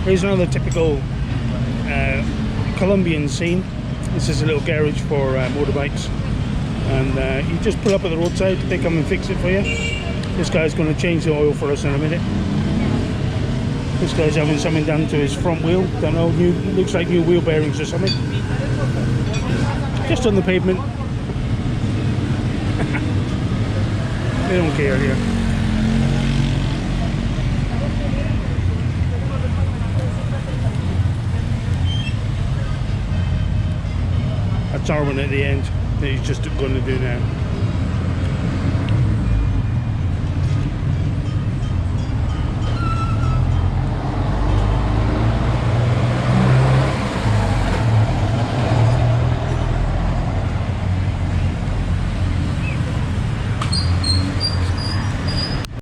Here's another typical Colombian scene. This is a little garage for motorbikes, and you just pull up at the roadside, they come and fix it for you. This guy's going to change the oil for us in a minute. This guy's having something done to his front wheel. Don't know, new, looks like new wheel bearings or something. Just on the pavement. They don't care here. A tarmac at the end that he's just going to do now.